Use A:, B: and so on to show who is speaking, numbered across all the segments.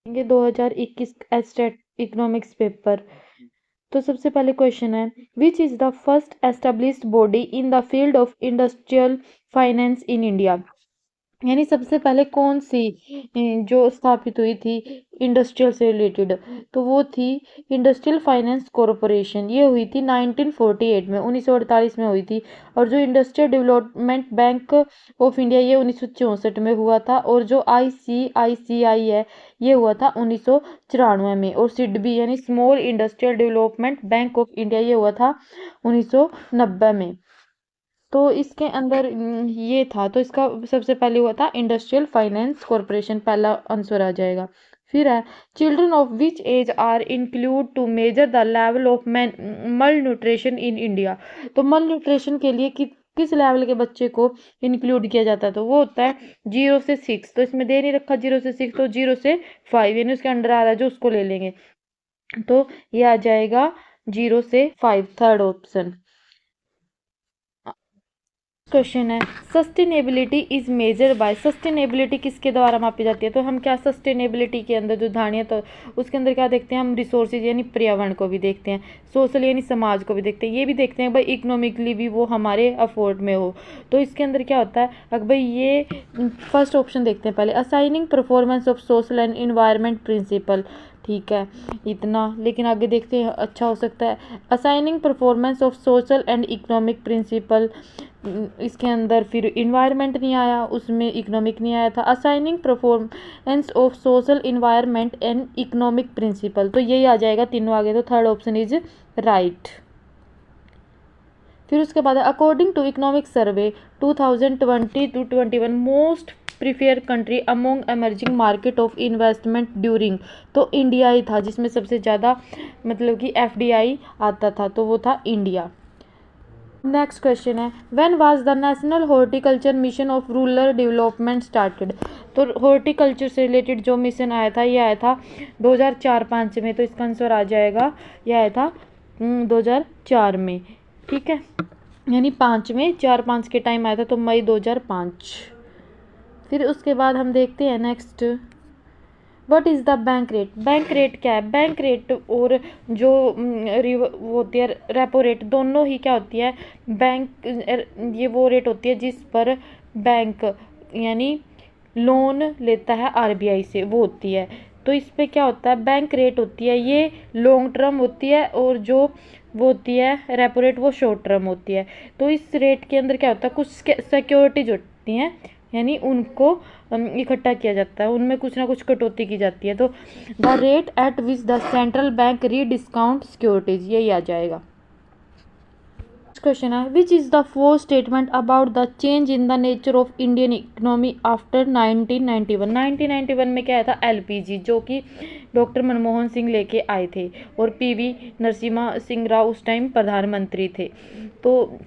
A: ये 2021 estate economics paper. तो सबसे पहले क्वेश्चन है, which is the first established body in the field of industrial finance in India. यानी सबसे पहले कौन सी जो स्थापित हुई थी इंडस्ट्रियल से रिलेटेड, तो वो थी इंडस्ट्रियल फाइनेंस कॉरपोरेशन। ये हुई थी 1948 में, 1948 में हुई थी। और जो industrial development bank of India, ये 1964 में हुआ था। और जो ICICI है, ये हुआ था 1994 में। और सिडबी यानी small industrial development bank of India, ये हुआ था 1990 में। तो इसके अंदर ये था, तो इसका सबसे पहले हुआ था इंडस्ट्रियल फाइनेंस कॉरपोरेशन, पहला आंसर आ जाएगा। फिर है, children of which age are include to measure the level of malnutrition in India. तो मल न्यूट्रिशन के लिए किस लेवल के बच्चे को इंक्लूड किया जाता है, तो वो होता है 0 से 6। तो इसमें दे नहीं रखा 0 से 6, तो 0 से 5 यानी उसके अंडर आ रहा है जो, उसको ले लेंगे। तो ये आ जाएगा 0 से 5, थर्ड ऑप्शन। क्वेश्चन है, sustainability is measured by. Sustainability किसके द्वारा मापी जाती है, तो हम क्या सस्टेनेबिलिटी के अंदर जो धारणा, तो उसके अंदर क्या देखते हैं हम, रिसोर्सेज यानी पर्यावरण को भी देखते हैं, सोशल यानी समाज को भी देखते हैं, ये भी देखते हैं भाई इकोनॉमिकली भी वो हमारे अफोर्ड में हो। तो इसके अंदर क्या होता है, अगर भाई ये फर्स्ट ऑप्शन देखते हैं पहले, assigning performance of social and environment principle. ठीक है इतना, लेकिन आगे देखते हैं अच्छा हो सकता है, assigning performance of social and economic principle. इसके अंदर फिर इन्वायरमेंट नहीं आया, उसमें इकोनॉमिक नहीं आया था। Assigning performance of social environment and economic principle, तो यही आ जाएगा तीनों आगे, तो थर्ड ऑप्शन इज राइट। फिर उसके बाद according to economic survey 2020-21 most prefer country among emerging market of investment during, तो इंडिया ही था जिसमें सबसे ज़्यादा मतलब कि FDI आता था, तो वो था इंडिया। नेक्स्ट क्वेश्चन है, when was the national horticulture mission of rural development started. तो हॉर्टिकल्चर से रिलेटेड जो मिशन आया था, ये आया था 2004-05 में। तो इसका आंसर आ जाएगा, ये आया था 2004 में। ठीक है, यानी 5 में, 4-5 के टाइम आया था, तो मई 2005। फिर उसके बाद हम देखते हैं next, what is the bank rate. Bank rate क्या है, बैंक रेट और जो वो होती है रेपो रेट, दोनों ही क्या होती है, बैंक ये वो रेट होती है जिस पर बैंक यानी लोन लेता है RBI से, वो होती है। तो इस पे क्या होता है, बैंक रेट होती है ये लॉन्ग टर्म होती है, और जो वो होती है रेपो रेट वो शॉर्ट टर्म होती है। तो इस रेट के अंदर क्या होता है, कुछ सिक्योरिटीज होती हैं, यानी उनको इकट्ठा किया जाता है, उनमें कुछ ना कुछ कटौती की जाती है। तो the rate at which the central bank री डिस्काउंट सिक्योरिटीज, यही आ जाएगा। क्वेश्चन है, which is the fourth statement about the change in the nature of Indian economy after 1991। 1991 में क्या आया था, LPG, जो कि डॉक्टर मनमोहन सिंह लेके आए थे, और PV नरसिम्हा सिंह राव उस टाइम प्रधानमंत्री थे। तो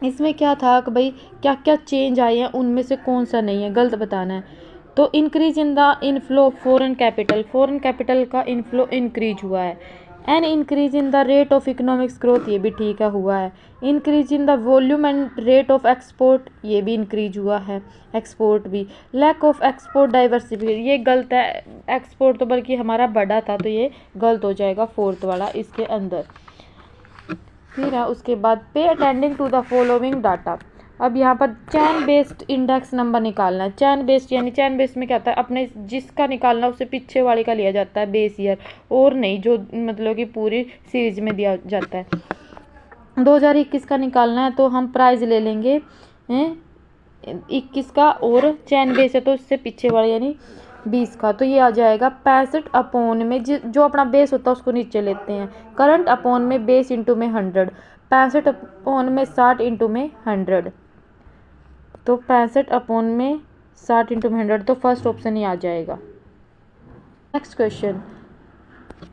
A: इसमें क्या था कि भाई क्या क्या चेंज आए हैं, उनमें से कौन सा नहीं है, गलत बताना है। तो increase in the inflow of foreign capital, foreign capital का इनफ्लो इंक्रीज हुआ है। And increase in the rate of economics growth, ये भी ठीक है हुआ है। Increase in the volume and rate of export, ये भी इंक्रीज हुआ है, एक्सपोर्ट भी। लैक ऑफ एक्सपोर्ट डाइवर्सिफिकेशन, ये गलत है, एक्सपोर्ट तो बल्कि हमारा बढ़ा था, तो ये गलत हो जाएगा फोर्थ वाला इसके अंदर। फिर है उसके बाद, pay attending to the following data. अब यहाँ पर चैन बेस्ड इंडेक्स नंबर निकालना है। चैन बेस्ड यानी चैन बेस्ड में क्या होता है, अपने जिसका निकालना उससे पीछे वाले का लिया जाता है बेस ईयर, और नहीं जो मतलब कि पूरी सीरीज में दिया जाता है। 2021 का निकालना है, तो हम प्राइज ले लेंगे 21 का, और चैन बेस है तो उससे पीछे वाले यानी 20 का। तो ये आ जाएगा 65 अपॉन में, जो अपना बेस होता है उसको नीचे लेते हैं, करंट अपॉन में बेस इंटू में 100, 65 अपॉन में 60 इंटू में 100, तो 65 अपॉन में 60 इंटू में 100, तो फर्स्ट ऑप्शन ही आ जाएगा। Next question,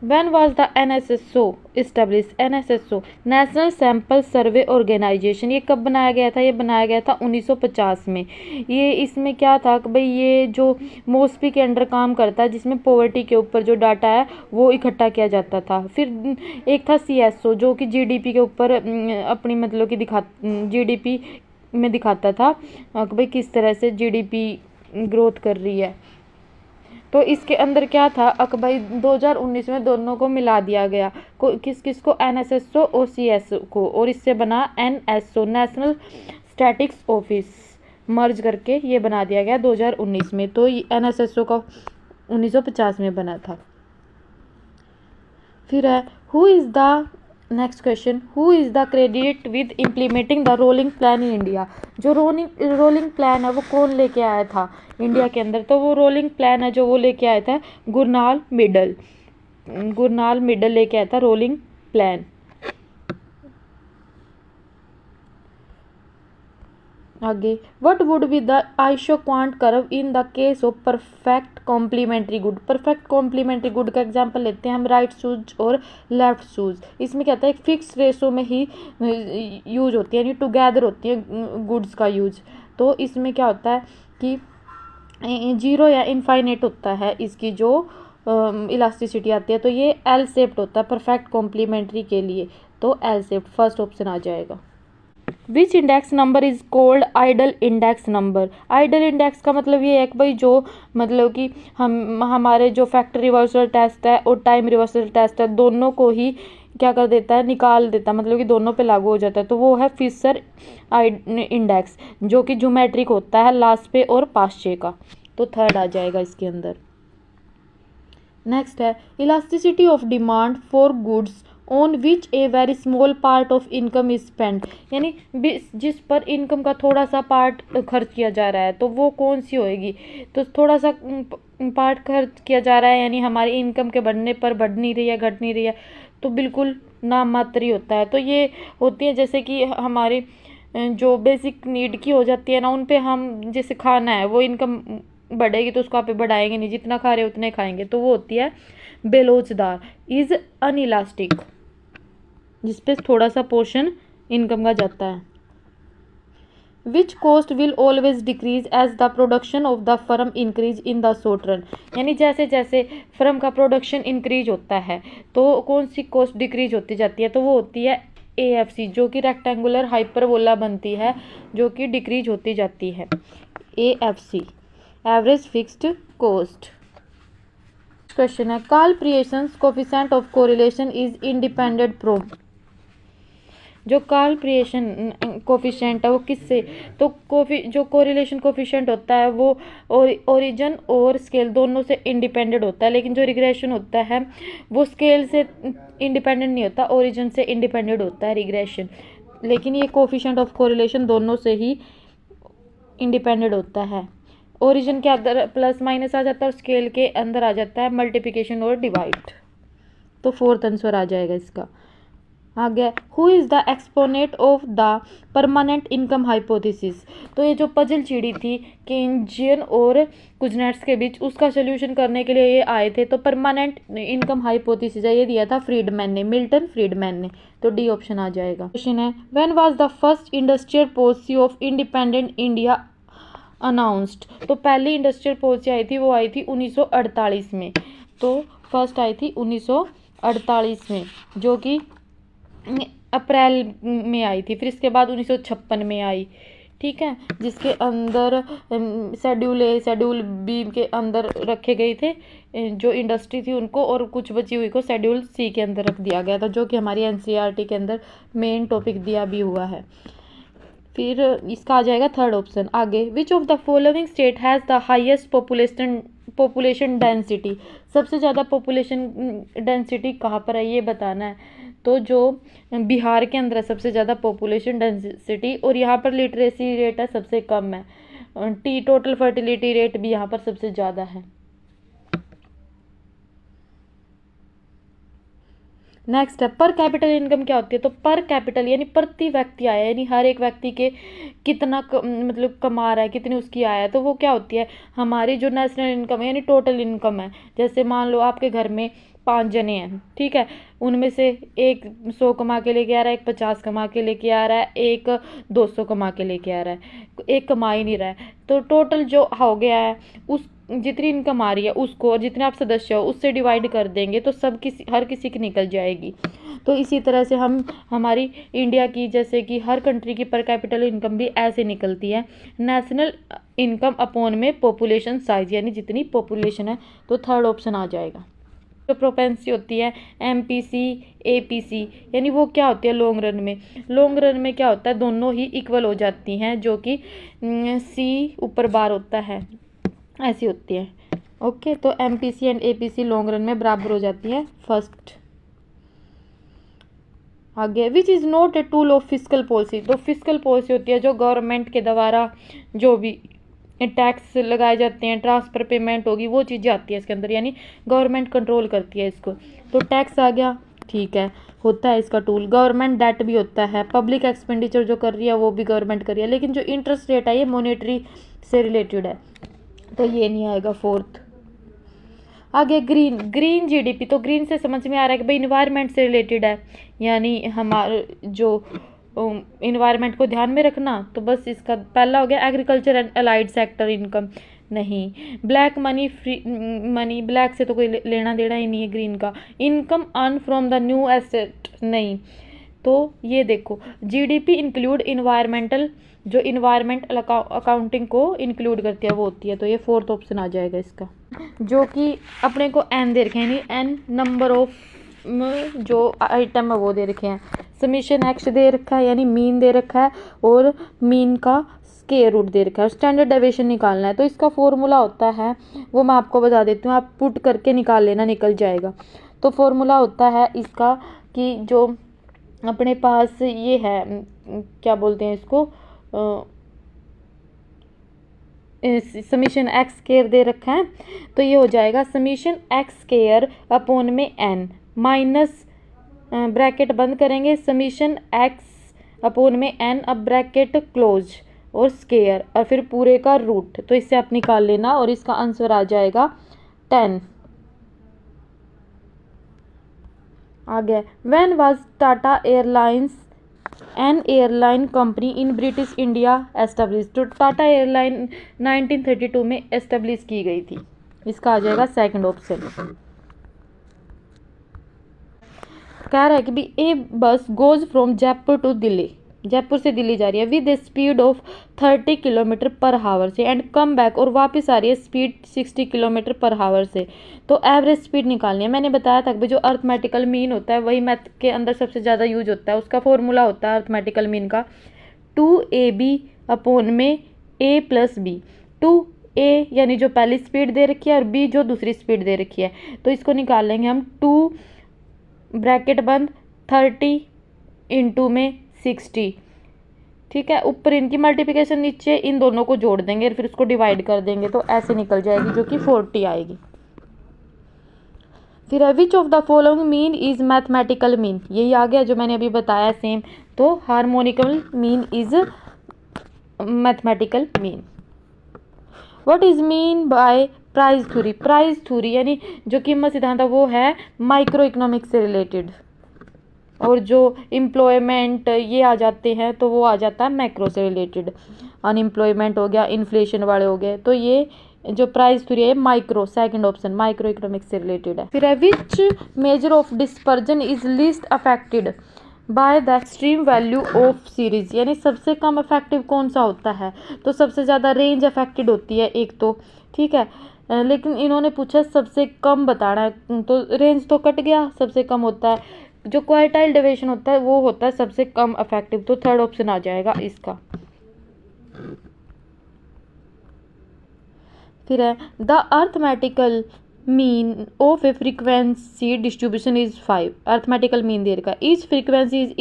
A: When was the NSSO established? NSSO national sample survey organisation, ये कब बनाया गया था, ये बनाया गया था 1950 में। ये इसमें क्या था कि भाई ये जो मोस्पी के अंडर काम करता है, जिसमें पॉवर्टी के ऊपर जो डाटा है वो इकट्ठा किया जाता था। फिर एक था CSO, जो कि GDP के ऊपर अपनी मतलब कि GDP में दिखाता था कि भाई किस तरह से GDP ग्रोथ कर रही है। तो इसके अंदर क्या था भाई 2019 में दोनों को मिला दिया गया, किस किस को, NSSO OCS को, और इससे बना NSO नेशनल स्टैटिक्स ऑफिस, मर्ज करके ये बना दिया गया 2019 में। तो NSSO का 1950 में बना था। फिर है who is the next question, who is the credit with implementing the rolling plan in India. जो रोलिंग प्लान है वो कौन लेके आया था इंडिया के अंदर, तो वो रोलिंग प्लान है जो वो लेके आया था गुरनाल मिडल लेके आया था रोलिंग प्लान। आगे, what would be the isoquant curve in the case of perfect complementary good. Perfect complementary good का एग्जांपल लेते हैं हम राइट शूज और लेफ्ट शूज। इसमें क्या होता है, एक फिक्स रेशो में ही यूज होती है, यानी टुगेदर होती है गुड्स का यूज। तो इसमें क्या होता है कि 0 या इनफाइनाइट होता है इसकी जो इलास्टिसिटी आती है। तो ये एल शेप्ड होता है परफेक्ट कॉम्प्लीमेंट्री के लिए, तो एल शेप्ड फर्स्ट ऑप्शन आ जाएगा। Which index number is called ideal index number. Ideal index का मतलब ये है कि भाई जो मतलब कि हमारे जो फैक्टर रिवर्सल टेस्ट है और टाइम रिवर्सल टेस्ट है दोनों को ही क्या कर देता है, निकाल देता है, मतलब कि दोनों पे लागू हो जाता है। तो वो है फिशर इंडेक्स जो कि ज्योमेट्रिक होता है लास्ट पे और पास्चे का, तो थर्ड आ जाएगा इसके अंदर। नेक्स्ट है elasticity of demand for goods on which a very small part of income is spend. यानी जिस पर इनकम का थोड़ा सा पार्ट खर्च किया जा रहा है तो वो कौन सी होएगी। तो थोड़ा सा पार्ट खर्च किया जा रहा है यानी हमारी इनकम के बढ़ने पर बढ़ नहीं रही है, घट नहीं रही है, तो बिल्कुल नाम मात्र ही होता है। तो ये होती है जैसे कि हमारी जो बेसिक नीड की हो जाती है ना, उन पे हम जैसे खाना है वो इनकम बढ़ेगी तो उसको आप बढ़ाएंगे नहीं, जितना खा रहे उतने खाएंगे, तो वो होती है बेलोचदार। इज अनइलास्टिक, जिसपे थोड़ा सा पोर्शन इनकम का जाता है। Which cost will always decrease as the production of the firm increase in the short run. यानी जैसे जैसे फर्म का प्रोडक्शन इंक्रीज होता है तो कौन सी कॉस्ट डिक्रीज होती जाती है, तो वो होती है AFC जो कि रेक्टेंगुलर हाइपरबोला बनती है, जो कि डिक्रीज होती जाती है। AFC average fixed cost. Question है Karl Pearson's coefficient of correlation is independent from. जो कार्ल पियर्सन कोफिशिएंट है वो किससे, तो जो कोरिलेशन कोफिशिएंट होता है वो ओरिजिन और स्केल दोनों से इंडिपेंडेंट होता है, लेकिन जो रिग्रेशन होता है वो स्केल से इंडिपेंडेंट नहीं होता, ओरिजिन से इंडिपेंडेंट होता है रिग्रेशन। लेकिन ये कोफिशिएंट ऑफ कोरिलेशन दोनों से ही इंडिपेंडेंट होता है। ओरिजिन के अंदर प्लस माइनस आ जाता है और स्केल के अंदर आ जाता है मल्टीप्लिकेशन और डिवाइड, तो फोर्थ आंसर आ जाएगा इसका। आगे who is the exponent of the permanent income hypothesis. तो ये जो पजल चिड़ी थी केन्जियन और कुजनेट्स के बीच, उसका सोल्यूशन करने के लिए ये आए थे। तो परमानेंट इनकम हाइपोथेसिस ये दिया था फ्रीडमैन ने, मिल्टन फ्रीडमैन ने, तो डी ऑप्शन आ जाएगा। क्वेश्चन है when was the first industrial policy of independent India announced. तो पहली इंडस्ट्रियल पॉलिसी आई थी वो आई थी 1948 में। तो फर्स्ट आई थी 1948 में जो कि अप्रैल में आई थी। फिर इसके बाद 1956 में आई, ठीक है, जिसके अंदर शेड्यूल A शेड्यूल B के अंदर रखे गए थे जो इंडस्ट्री थी उनको, और कुछ बची हुई को शेड्यूल C के अंदर रख दिया गया था, जो कि हमारी NCERT के अंदर मेन टॉपिक दिया भी हुआ है। फिर इसका आ जाएगा थर्ड ऑप्शन। आगे विच of the following state has the highest population density. सबसे ज़्यादा पॉपुलेशन डेंसिटी कहाँ पर है ये बताना है। तो जो बिहार के अंदर है सबसे ज़्यादा पॉपुलेशन डेंसिटी, और यहाँ पर लिटरेसी रेट है सबसे कम है। टोटल फर्टिलिटी रेट भी यहाँ पर सबसे ज़्यादा है। नेक्स्ट है पर कैपिटल इनकम क्या होती है। तो पर कैपिटल यानी प्रति व्यक्ति आय, यानी हर एक व्यक्ति के कितना मतलब कमा रहा है, कितनी उसकी आय है, तो वो क्या होती है हमारी जो नेशनल इनकम है यानी टोटल इनकम है। जैसे मान लो आपके घर में 5 जने हैं, ठीक है, उनमें से एक 100 कमा के लेके आ रहा है, एक 50 कमा के लेके आ रहा है, एक 200 कमा के लेके आ रहा है, एक कमा ही नहीं रहा है, तो टोटल जो हो गया है जितनी इनकम आ रही है उसको और जितने आप सदस्य हो उससे डिवाइड कर देंगे तो हर किसी की निकल जाएगी। तो इसी तरह से हमारी इंडिया की, जैसे कि हर कंट्री की पर कैपिटल इनकम भी ऐसे निकलती है, नेशनल इनकम अपॉन में पॉपुलेशन साइज, यानी जितनी पॉपुलेशन है। तो थर्ड ऑप्शन आ जाएगा। जो प्रोपेंसी होती है MPC APC, यानी वो क्या होती है लॉन्ग रन में। लॉन्ग रन में क्या होता है, दोनों ही इक्वल हो जाती हैं, जो कि C ऊपर बार होता है, ऐसी होती है। ओके, तो MPC and APC long run में बराबर हो जाती है। फर्स्ट आगे, which is not a tool of physical policy. तो फिजिकल पॉलिसी होती है जो गवर्नमेंट के द्वारा जो भी टैक्स लगाए जाते हैं, ट्रांसफर पेमेंट होगी, वो चीज़ें आती है इसके अंदर, यानी गवर्नमेंट कंट्रोल करती है इसको। तो टैक्स आ गया, ठीक है, होता है इसका टूल। गवर्नमेंट डेट भी होता है, पब्लिक एक्सपेंडिचर जो कर रही है वो भी गवर्नमेंट कर रही है, लेकिन जो इंटरेस्ट रेट है ये मॉनेटरी से रिलेटेड है, तो ये नहीं आएगा फोर्थ। आगे ग्रीन GDP, तो ग्रीन से समझ में आ रहा है कि भाई इन्वायरमेंट से रिलेटेड है, यानी हमारे जो इन्वायरमेंट को ध्यान में रखना। तो बस इसका पहला हो गया agriculture and allied sector income. नहीं, black money, free money, black से तो कोई लेना देना ही नहीं है ग्रीन का। Income earn from the new asset, नहीं। तो ये देखो GDP इंक्लूड इन्वायरमेंटल, जो इन्वायरमेंटल अकाउंटिंग को इंक्लूड करती है वो होती है। तो ये फोर्थ ऑप्शन आ जाएगा इसका, जो कि अपने को N दे रखे हैं, यानी N नंबर ऑफ जो आइटम है वो दे रखे हैं। समीशन X दे रखा है, यानी मीन दे रखा है, और मीन का स्क्वायर रूट दे रखा है। स्टैंडर्ड डेविएशन निकालना है, तो इसका फॉर्मूला होता है, वो मैं आपको बता देती हूँ, आप पुट करके निकाल लेना, निकल जाएगा। तो फॉर्मूला होता है इसका कि जो अपने पास ये है, क्या बोलते हैं इसको, समीशन X स्क्वायर दे रखा है, तो ये हो जाएगा समीशन X स्क्वायर अपॉन में N माइनस ब्रैकेट बंद करेंगे, समीशन X अपॉन में N, अब ब्रैकेट क्लोज और स्क्वायर और फिर पूरे का रूट। तो इससे आप निकाल लेना और इसका आंसर आ जाएगा 10। आगे, when was Tata airlines N airline company in British India establish. तो टाटा एयरलाइन 1932 में एस्टेब्लिश की गई थी, इसका आ जाएगा सेकंड ऑप्शन। कह रहा है कि भी a bus goes from Jaipur to Delhi, Jaipur से दिल्ली जा रही है विद स्पीड ऑफ 30 किलोमीटर पर हावर से एंड कम बैक, और वापस आ रही है स्पीड 60 किलोमीटर पर हावर से। तो एवरेज स्पीड निकालनी है। मैंने बताया था कि जो अर्थमेटिकल मीन होता है वही मैथ के अंदर सबसे ज़्यादा यूज होता है। उसका फॉर्मूला होता है अर्थमेटिकल मीन का 2AB अपॉन में A प्लस B। 2A यानी जो पहली स्पीड दे रखी है और B जो दूसरी स्पीड दे रखी है, तो इसको निकाल लेंगे हम। 2 ब्रैकेट बंद 30 इंटू में 60, ठीक है, ऊपर इनकी मल्टीप्लिकेशन, नीचे इन दोनों को जोड़ देंगे फिर उसको डिवाइड कर देंगे, तो ऐसे निकल जाएगी जो कि 40 आएगी। फिर which of the following mean is mathematical mean, यही आ गया जो मैंने अभी बताया सेम। तो harmonical mean is mathematical mean. What is mean by price theory. Price theory यानी जो कीमत सिद्धांत है वो है माइक्रो इकोनॉमिक्स से रिलेटेड, और जो एम्प्लॉयमेंट ये आ जाते हैं तो वो आ जाता है मैक्रो से रिलेटेड। अनएम्प्लॉयमेंट हो गया, इन्फ्लेशन वाले हो गए, तो ये जो प्राइस थ्योरी है micro, second option micro economics से रिलेटेड है। फिर है which measure of dispersion is least affected by the extreme value of series, यानी सबसे कम इफेक्टिव कौन सा होता है। तो सबसे ज़्यादा रेंज अफेक्टेड होती है एक तो, ठीक है, लेकिन इन्होंने पूछा सबसे कम बताना है, तो रेंज तो कट गया, सबसे कम होता है। जो क्वार्टाइल डेविएशन होता है वो होता है सबसे कम इफेक्टिव, तो थर्ड ऑप्शन आ जाएगा इसका। फिर है the arithmetical mean of A frequency distribution is 5। Arithmetical mean they रखा है, ईच फ्रीक्वेंसी इज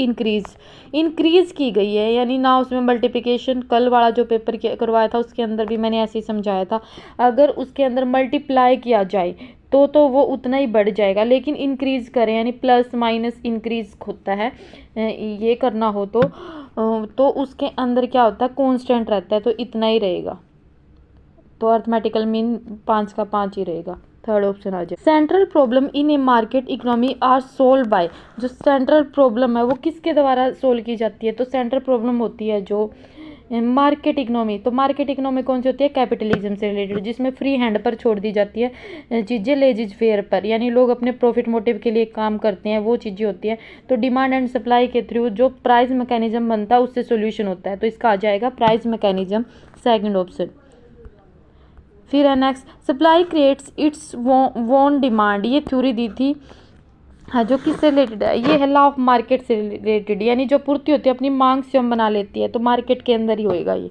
A: इंक्रीज की गई है, यानी ना उसमें मल्टीप्लिकेशन, कल वाला जो पेपर करवाया था उसके अंदर भी मैंने ऐसे ही समझाया था, अगर उसके अंदर मल्टीप्लाई किया जाए तो वो उतना ही बढ़ जाएगा, लेकिन इंक्रीज करें यानी प्लस माइनस इंक्रीज होता है, ये करना हो तो उसके अंदर क्या होता है कांस्टेंट रहता है, तो इतना ही रहेगा। तो अर्थमेटिकल मीन 5 का 5 ही रहेगा, थर्ड ऑप्शन आ जाए। Central problem in a market economy are solve by, जो सेंट्रल प्रॉब्लम है वो किसके द्वारा सोल्व की जाती है। तो सेंट्रल प्रॉब्लम होती है जो मार्केट इकोनॉमी, तो मार्केट इकोनॉमी कौन सी होती है? कैपिटलिज्म से रिलेटेड, जिसमें फ्री हैंड पर छोड़ दी जाती है चीज़ें लेजिज फेयर पर, यानी लोग अपने प्रॉफिट मोटिव के लिए काम करते हैं, वो चीज़ें होती हैं। तो डिमांड एंड सप्लाई के थ्रू जो प्राइस मैकेनिज्म बनता है उससे सोल्यूशन होता है, तो इसका आ जाएगा प्राइस मैकेनिज्म, सेकंड ऑप्शन। फिर है नेक्स्ट, सप्लाई क्रिएट्स इट्स वोन डिमांड, ये थ्योरी दी थी, हाँ, जो किससे रिलेटेड है? ये है लॉ ऑफ मार्केट से रिलेटेड, यानी जो पूर्ति होती है अपनी मांग स्वयं बना लेती है, तो मार्केट के अंदर ही होएगा ये।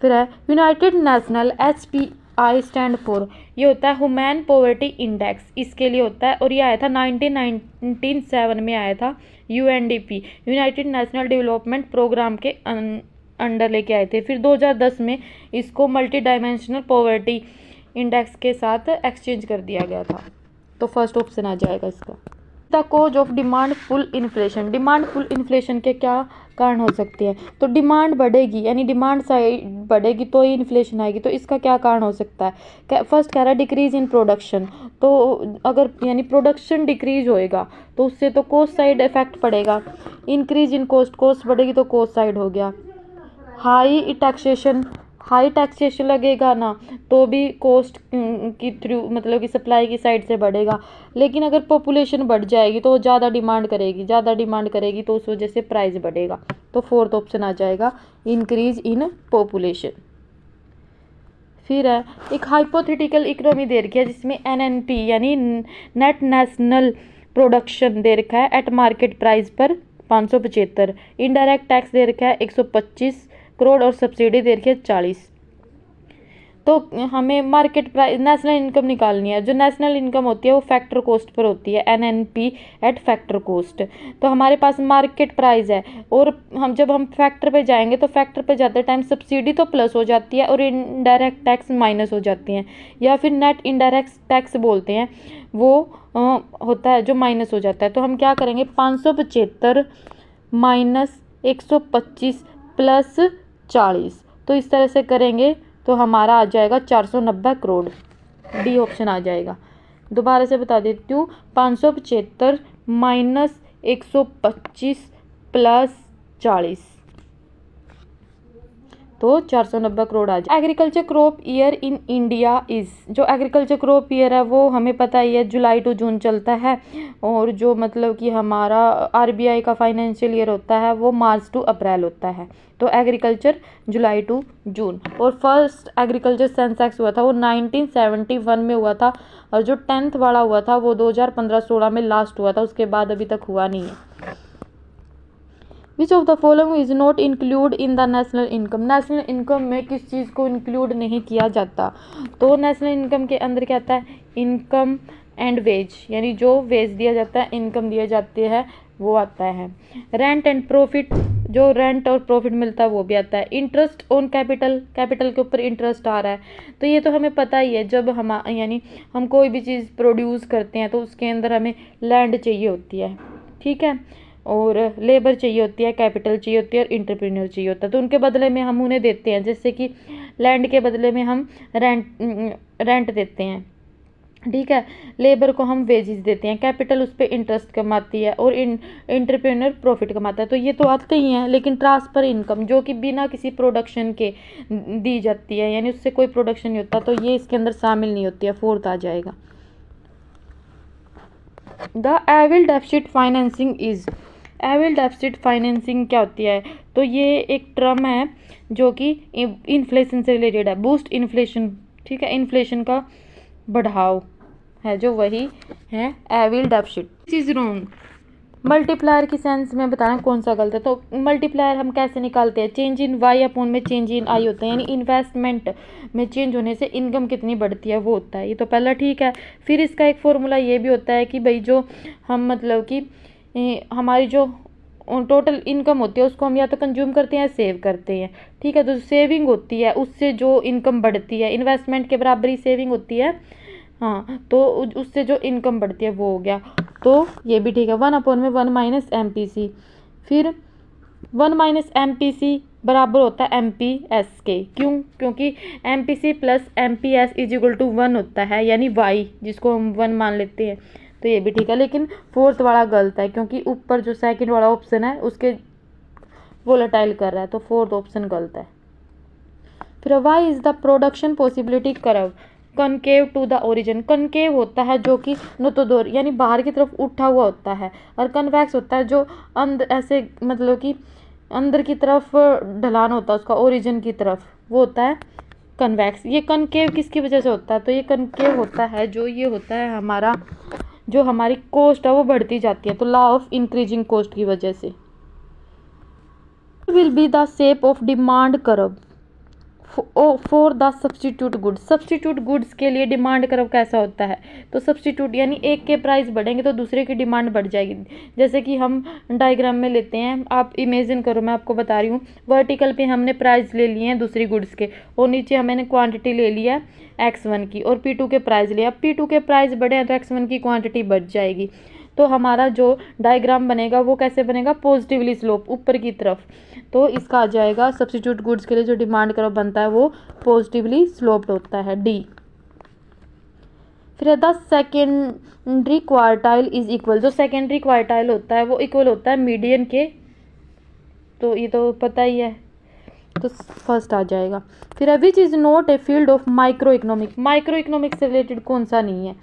A: फिर है United national HPI stand for, ये होता है ह्यूमन पॉवर्टी इंडेक्स, इसके लिए होता है, और ये आया था 1997 में आया था, UNDP united national development programme के अंडर लेके आए थे। फिर 2010 में इसको मल्टी डायमेंशनल पॉवर्टी इंडेक्स के साथ एक्सचेंज कर दिया गया था, तो फर्स्ट ऑप्शन आ जाएगा इसका। The cause of demand full inflation, demand full inflation के क्या कारण हो सकते हैं? तो डिमांड बढ़ेगी, यानी डिमांड साइड बढ़ेगी तो ही इन्फ्लेशन आएगी, तो इसका क्या कारण हो सकता है? फर्स्ट कह रहा है डिक्रीज इन प्रोडक्शन, तो अगर यानी प्रोडक्शन डिक्रीज होएगा तो उससे तो कॉस्ट साइड इफेक्ट पड़ेगा। इंक्रीज इन कॉस्ट, कॉस्ट बढ़ेगी तो कॉस्ट साइड हो गया। हाई टैक्सेशन, हाई टैक्सेशन लगेगा ना तो भी कॉस्ट की थ्रू मतलब कि सप्लाई की साइड से बढ़ेगा, लेकिन अगर पॉपुलेशन बढ़ जाएगी तो वो ज़्यादा डिमांड करेगी, ज़्यादा डिमांड करेगी तो उस वजह से प्राइस बढ़ेगा, तो फोर्थ ऑप्शन आ जाएगा इंक्रीज इन पॉपुलेशन। फिर है एक हाइपोथेटिकल इकोनॉमी दे रखी है जिसमें NNP यानी नेट नेशनल प्रोडक्शन दे रखा है एट मार्केट प्राइस पर 575, इनडायरेक्ट टैक्स दे रखा है 125 करोड़ और सब्सिडी दे रखी है 40। तो हमें मार्केट प्राइस नेशनल इनकम निकालनी है, जो नेशनल इनकम होती है वो फैक्टर कॉस्ट पर होती है, NNP एट फैक्टर कॉस्ट। तो हमारे पास मार्केट प्राइस है और जब हम फैक्टर पे जाएंगे तो फैक्टर पे जाते टाइम सब्सिडी तो प्लस हो जाती है और इनडायरेक्ट टैक्स माइनस हो जाती हैं, या फिर नेट इनडायरेक्ट टैक्स बोलते हैं, वो होता है जो माइनस हो जाता है। तो हम क्या करेंगे, 575 माइनस 125 प्लस 40, तो इस तरह से करेंगे तो हमारा आ जाएगा 490 करोड़, डी ऑप्शन आ जाएगा। दोबारा से बता देती हूँ, 575 माइनस 125 प्लस 40, तो 490 करोड़ आ जाए। Agriculture crop year in India is, जो एग्रीकल्चर क्रॉप ईयर है वो हमें पता ही है जुलाई टू जून चलता है, और जो मतलब कि हमारा RBI का फाइनेंशियल ईयर होता है वो मार्च टू अप्रैल होता है, तो एग्रीकल्चर जुलाई टू जून। और फर्स्ट एग्रीकल्चर सेंसेक्स हुआ था वो 1971 में हुआ था, और जो 10th वाला हुआ था वो 2015-16 में लास्ट हुआ था, उसके बाद अभी तक हुआ नहीं है। विच of the following is not include in the national income, national income में किस चीज़ को इंक्लूड नहीं किया जाता? तो नेशनल इनकम के अंदर क्या आता है, इनकम एंड वेज, यानी जो वेज दिया जाता है, इनकम दिया जाती है, वो आता है। रेंट एंड प्रॉफिट, जो रेंट और प्रॉफिट मिलता है वो भी आता है। इंटरेस्ट ऑन कैपिटल, कैपिटल के ऊपर इंटरेस्ट आ रहा है, तो ये तो हमें पता ही है, जब हम यानी हम कोई भी चीज़ प्रोड्यूस करते हैं तो उसके अंदर हमें लैंड चाहिए होती है, ठीक है, और लेबर चाहिए होती है, कैपिटल चाहिए होती है, और इंटरप्रेन्योर चाहिए होता है, तो उनके बदले में हम उन्हें देते हैं, जैसे कि लैंड के बदले में हम रेंट देते हैं, ठीक है, लेबर को हम वेजेस देते हैं, कैपिटल उस पर इंटरेस्ट कमाती है, और इंटरप्रेन्योर प्रॉफिट कमाता है, तो ये तो आते ही हैं। लेकिन ट्रांसफर इनकम जो कि बिना किसी प्रोडक्शन के दी जाती है, यानी उससे कोई प्रोडक्शन नहीं होता, तो ये इसके अंदर शामिल नहीं होती है, फोर्थ आ जाएगा। The evil deficit financing is, evil deficit financing क्या होती है? तो ये एक टर्म है जो कि इन्फ्लेशन से रिलेटेड है, बूस्ट इन्फ्लेशन, ठीक है, इन्फ्लेशन का बढ़ाव है जो वही है evil deficit. This is wrong, multiplier की सेंस में बताना कौन सा गलत है। तो मल्टीप्लायर हम कैसे निकालते हैं, चेंज इन वाई अपॉन में चेंज इन आई होता है, यानी इन्वेस्टमेंट में चेंज होने से इनकम कितनी बढ़ती है वो होता है, ये तो पहला ठीक है। फिर इसका एक फॉर्मूला ये भी होता है कि भाई जो हम मतलब कि हमारी जो टोटल इनकम होती है उसको हम या तो कंज्यूम करते हैं या सेव करते हैं, ठीक है, तो सेविंग होती है उससे जो इनकम बढ़ती है, इन्वेस्टमेंट के बराबर ही सेविंग होती है, हाँ, तो उससे जो इनकम बढ़ती है वो हो गया, तो ये भी ठीक है। 1/1 माइनस MPC, फिर 1 माइनस MPC बराबर होता है MPS के, क्यों? क्योंकि MPC plus MPS is equal to 1 होता है, यानी Y जिसको हम 1 मान लेते हैं, तो ये भी ठीक है। लेकिन फोर्थ वाला गलत है, क्योंकि ऊपर जो सेकंड वाला ऑप्शन है उसके वोलेटाइल कर रहा है, तो फोर्थ ऑप्शन गलत है। फिर why is the production possibility curve concave to the origin. Concave होता है जो कि नोतोदोर यानी बाहर की तरफ उठा हुआ होता है, और कन्वेक्स होता है जो अंदर ऐसे मतलब कि अंदर की तरफ ढलान होता है उसका ओरिजिन की तरफ, वो होता है कन्वेक्स। ये कनकेव किसकी वजह से होता है, तो ये कनकेव होता है जो ये होता है हमारा जो हमारी कोस्ट है वो बढ़ती जाती है, तो लॉ ऑफ इंक्रीजिंग कोस्ट की वजह से। Will be the shape of demand curve for the substitute goods. Substitute goods के लिए डिमांड कर्व कैसा होता है, तो सब्सटीट्यूट यानी एक के प्राइस बढ़ेंगे तो दूसरे की डिमांड बढ़ जाएगी। जैसे कि हम डायग्राम में लेते हैं, आप इमेजिन करो, मैं आपको बता रही हूँ, वर्टिकल पे हमने प्राइस ले लिए हैं दूसरी गुड्स के, और नीचे हमने क्वांटिटी ले लिया है X1 की, और P2 के प्राइस लिया। P2 के प्राइस बढ़े हैं तो X1 की क्वांटिटी बढ़ जाएगी। तो हमारा जो डायग्राम बनेगा वो कैसे बनेगा, पॉजिटिवली स्लोप ऊपर की तरफ। तो इसका आ जाएगा सब्स्टिट्यूट गुड्स के लिए जो डिमांड कर्व बनता है वो पॉजिटिवली स्लोप्ड होता है, डी। फिर the secondary quartile is equal. जो सेकेंडरी क्वार्टाइल होता है वो इक्वल होता है मीडियन के, तो ये तो पता ही है, तो फर्स्ट आ जाएगा। फिर which is not a field of micro economic. Micro economic से रिलेटेड कौन सा नहीं है,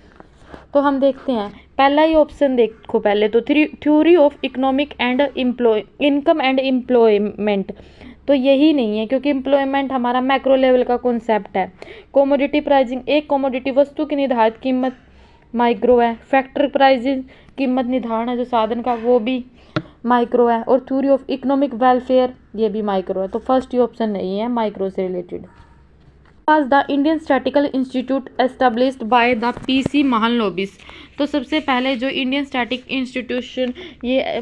A: तो हम देखते हैं पहला ही ऑप्शन देखो पहले, तो theory of economic and income and employment, तो यही नहीं है क्योंकि एम्प्लॉयमेंट हमारा मैक्रो लेवल का कॉन्सेप्ट है। कमोडिटी प्राइसिंग, एक कमोडिटी वस्तु की निर्धारित कीमत माइक्रो है। फैक्टर प्राइसिंग कीमत निर्धारण है जो साधन का, वो भी माइक्रो है। और थ्योरी ऑफ इकोनॉमिक वेलफेयर, ये भी माइक्रो है। तो फर्स्ट ही ऑप्शन नहीं है माइक्रो से related. was the Indian Statistical Institute established by the PC Mahalanobis. तो सबसे पहले जो इंडियन स्टैटिक इंस्टीट्यूशन ये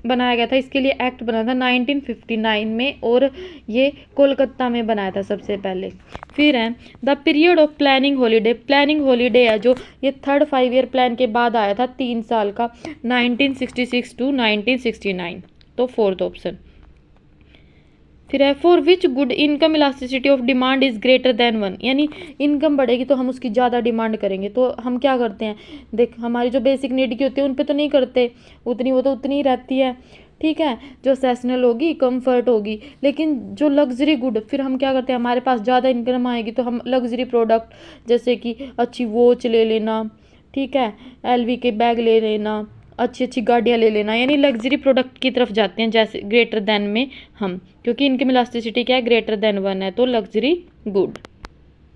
A: बनाया गया था, इसके लिए एक्ट बना था 1959 में, और ये कोलकाता में बनाया था सबसे पहले। फिर है the period of planning holiday. Planning holiday है जो ये थर्ड 5 ईयर प्लान के बाद आया था, 3 साल का, 1966 टू 1969, तो फोर्थ ऑप्शन। फिर है for which good income elasticity of demand is greater than 1। यानी इनकम बढ़ेगी तो हम उसकी ज़्यादा डिमांड करेंगे, तो हम क्या करते हैं, देख हमारी जो बेसिक नीड की होती है उन पे तो नहीं करते उतनी, वो तो उतनी ही रहती है, ठीक है। जो सेशनल होगी, कंफर्ट होगी, लेकिन जो लग्जरी गुड, फिर हम क्या करते हैं, हमारे पास ज़्यादा इनकम आएगी तो हम लग्जरी प्रोडक्ट जैसे कि अच्छी वॉच ले लेना, ठीक है, LV के बैग ले लेना, अच्छी अच्छी गाड़ियाँ ले लेना, यानी लग्जरी प्रोडक्ट की तरफ जाते हैं, जैसे ग्रेटर देन में हम, क्योंकि इनकम इलास्टिसिटी क्या है, ग्रेटर देन 1 है, तो luxury good.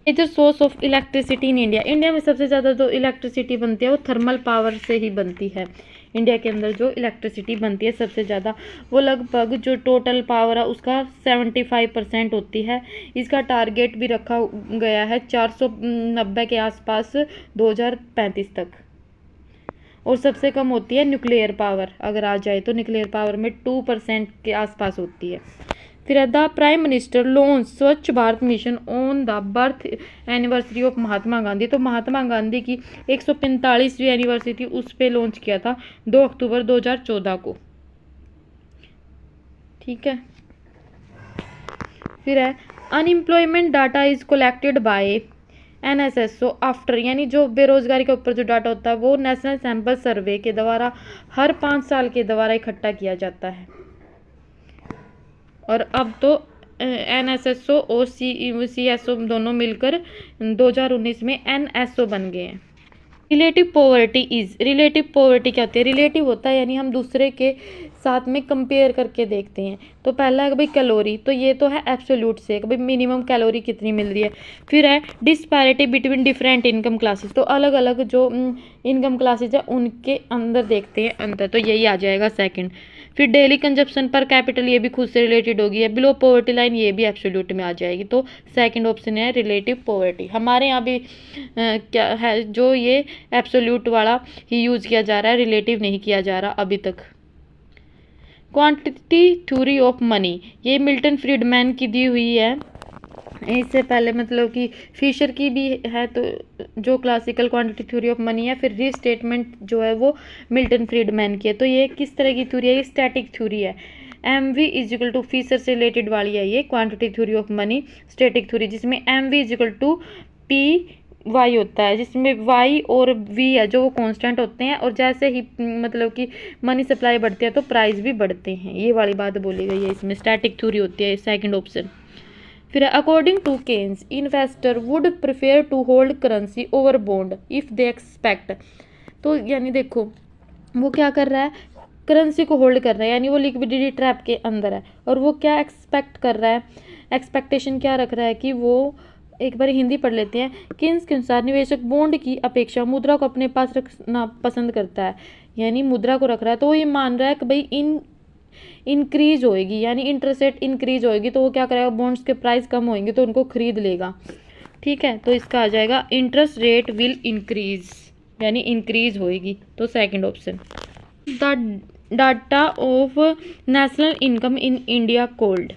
A: Major source of electricity in India. India में सबसे ज़्यादा जो इलेक्ट्रिसिटी बनती है वो थर्मल पावर से ही बनती है। इंडिया के अंदर जो इलेक्ट्रिसिटी बनती है सबसे ज़्यादा, वो लगभग जो टोटल पावर है उसका 75% होती है। इसका टारगेट भी रखा गया है 490 के आसपास 2035 तक। और सबसे कम होती है न्यूक्लियर पावर, अगर आ जाए तो न्यूक्लियर पावर में 2% के आसपास होती है। फिर the prime minister launch Swachh Bharat mission on the birth anniversary of Mahatma Gandhi. तो महात्मा गांधी की 145वीं एनिवर्सरी थी, उस पर लॉन्च किया था 2 अक्टूबर 2014 को, ठीक है। फिर है unemployment data is collected by NSSO after, यानी जो बेरोजगारी के ऊपर जो डाटा होता है वो नेशनल सैंपल सर्वे के द्वारा हर 5 साल के द्वारा इकट्ठा किया जाता है। और अब तो NSSO और CSO दोनों मिलकर 2019 में NSO बन गए हैं। Relative poverty is, relative poverty क्या होती है, रिलेटिव होता है यानी हम दूसरे के साथ में कंपेयर करके देखते हैं। तो पहला है भाई कैलोरी, तो ये तो है एब्सोल्यूट से, भाई मिनिमम कैलोरी कितनी मिल रही है। फिर है disparity between different income classes, तो अलग अलग जो इनकम क्लासेस है उनके अंदर देखते हैं अंतर, तो यही आ जाएगा सेकंड। फिर डेली कंजप्शन पर कैपिटल, ये भी खुद से रिलेटेड होगी है। बिलो पॉवर्टी लाइन, ये भी एब्सोल्यूट में आ जाएगी, तो सेकंड ऑप्शन है रिलेटिव पॉवर्टी। हमारे यहाँ भी क्या है, जो ये एब्सोल्यूट वाला ही यूज़ किया जा रहा है, रिलेटिव नहीं किया जा रहा अभी तक। क्वांटिटी थ्योरी ऑफ मनी, ये मिल्टन फ्रीडमैन की दी हुई है, इससे पहले मतलब कि फिशर की भी है, तो जो classical quantity theory of money है। फिर रीस्टेटमेंट जो है वो मिल्टन फ्रीडमैन की है। तो ये किस तरह की थ्योरी है, ये स्टैटिक थ्योरी है। MV is equal to Fisher से रिलेटेड वाली है ये quantity theory of money static theory, जिसमें MV is equal to P Y होता है, जिसमें वाई और वी है जो वो कांस्टेंट होते हैं, और जैसे ही मतलब कि मनी सप्लाई बढ़ती है तो प्राइस भी बढ़ते हैं। ये वाली बात बोली गई है इसमें, स्टैटिक थ्योरी होती है सेकंड ऑप्शन। फिर according to Keynes investor would prefer to hold currency over bond if they expect. तो यानी देखो वो क्या कर रहा है, करेंसी को होल्ड कर रहा है, यानी वो लिक्विडिटी ट्रैप के अंदर है, और वो क्या एक्सपेक्ट कर रहा है, एक्सपेक्टेशन क्या रख रहा है कि वो, एक बार हिंदी पढ़ लेते हैं। किन्स के अनुसार निवेशक बॉन्ड की अपेक्षा मुद्रा को अपने पास रखना पसंद करता है, यानी मुद्रा को रख रहा है, तो वो ये मान रहा है कि भाई इंक्रीज होएगी, यानी इंटरेस्ट रेट इंक्रीज होएगी, तो वो क्या करेगा, बॉन्ड्स के प्राइस कम होंगे तो उनको खरीद लेगा। ठीक है, तो इसका आ जाएगा इंटरेस्ट रेट विल इंक्रीज, यानी इंक्रीज होएगी, तो second option. The data of national income in India cold,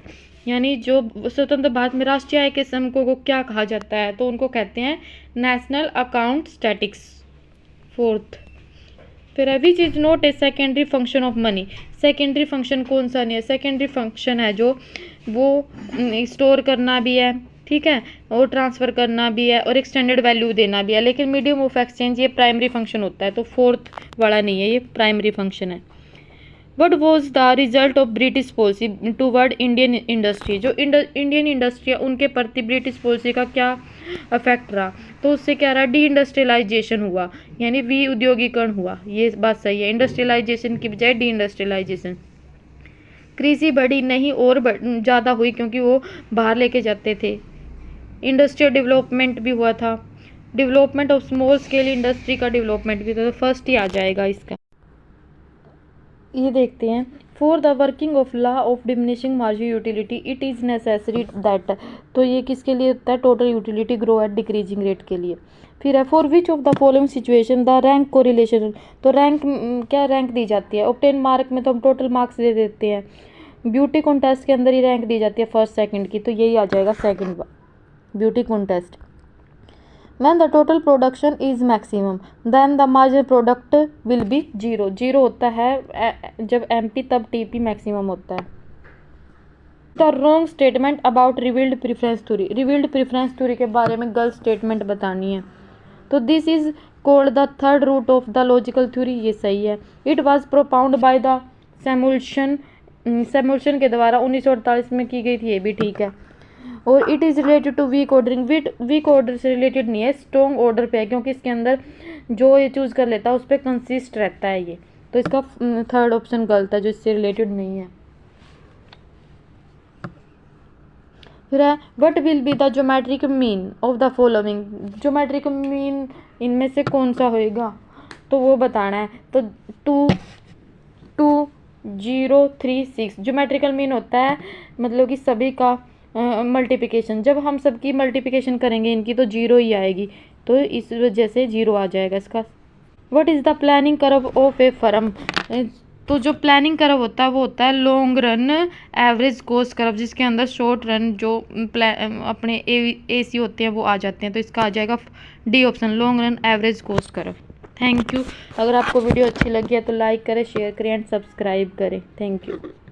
A: यानी जो स्वतंत्र भारत में राष्ट्रीय आय के समको को क्या कहा जाता है, तो उनको कहते हैं नेशनल अकाउंट स्टैटिक्स। फोर्थ, फिर which is not a secondary function of money. Secondary function कौन सा नहीं है, सेकेंडरी फंक्शन है जो वो स्टोर करना भी है, ठीक है, और ट्रांसफ़र करना भी है, और एक्सटेंडेड वैल्यू देना भी है, लेकिन मीडियम ऑफ एक्सचेंज ये प्राइमरी फंक्शन होता है, तो फोर्थ वाला नहीं है, ये प्राइमरी फंक्शन है। What was the result of British policy toward Indian industry, जो इंडियन इंडस्ट्री है उनके प्रति ब्रिटिश पॉलिसी का क्या अफेक्ट रहा, तो उससे क्या रहा, डी इंडस्ट्रियलाइजेशन हुआ, यानी विउद्योगीकरण हुआ। ये बात सही है, इंडस्ट्रियलाइजेशन की बजाय डी इंडस्ट्रियलाइजेशन। कृषि बढ़ी नहीं और ज़्यादा हुई क्योंकि वो बाहर लेके जाते थे। इंडस्ट्रियल डेवलपमेंट भी हुआ था, development of small scale industry का डेवलपमेंट भी था, तो फर्स्ट ही आ जाएगा इसका। ये देखते हैं, for the working of law of diminishing marginal utility it is necessary that, तो ये किसके लिए होता है, total utility grow at decreasing rate के लिए। फिर है for which of the following situation the rank correlation, तो रैंक क्या रैंक दी जाती है, ऑब्टेन मार्क में तो हम टोटल मार्क्स दे देते हैं, ब्यूटी कॉन्टेस्ट के अंदर ही रैंक दी जाती है फर्स्ट सेकंड की, तो यही आ जाएगा second, beauty contest. When the total production is maximum, then the marginal product will be zero. Zero होता है जब MP तब TP मैक्सिमम होता है। The wrong statement about revealed preference theory, revealed preference theory के बारे में गलत स्टेटमेंट बतानी है, तो this is called the third root of the logical theory, ये सही है। It was propounded by the Samuelson के द्वारा 1948 में की गई थी, ये भी ठीक है। और it is related to weak ordering, weak order से रिलेटेड नहीं है, स्ट्रॉन्ग ऑर्डर पे है, क्योंकि इसके अंदर जो ये चूज़ कर लेता है उस पर कंसिस्ट रहता है ये, तो इसका थर्ड ऑप्शन गलत है, जो इससे रिलेटेड नहीं है। फिर है what will be the geometric mean of the following, geometric mean इनमें से कौन सा होएगा, तो वो बताना है। तो 22036 ज्योमेट्रिकल मीन होता है मतलब कि सभी का मल्टीप्लिकेशन, जब हम सबकी मल्टीप्लिकेशन करेंगे इनकी तो जीरो ही आएगी, तो इस वजह से जीरो आ जाएगा इसका। What is the planning curve of A firm, तो जो प्लानिंग कर्व होता है वो होता है long run average cost curve, जिसके अंदर शॉर्ट रन जो अपने AC होते हैं वो आ जाते हैं, तो इसका आ जाएगा D option, long run average cost curve. Thank you. अगर आपको वीडियो अच्छी लगी है तो लाइक करें, शेयर करें एंड सब्सक्राइब करें। Thank you.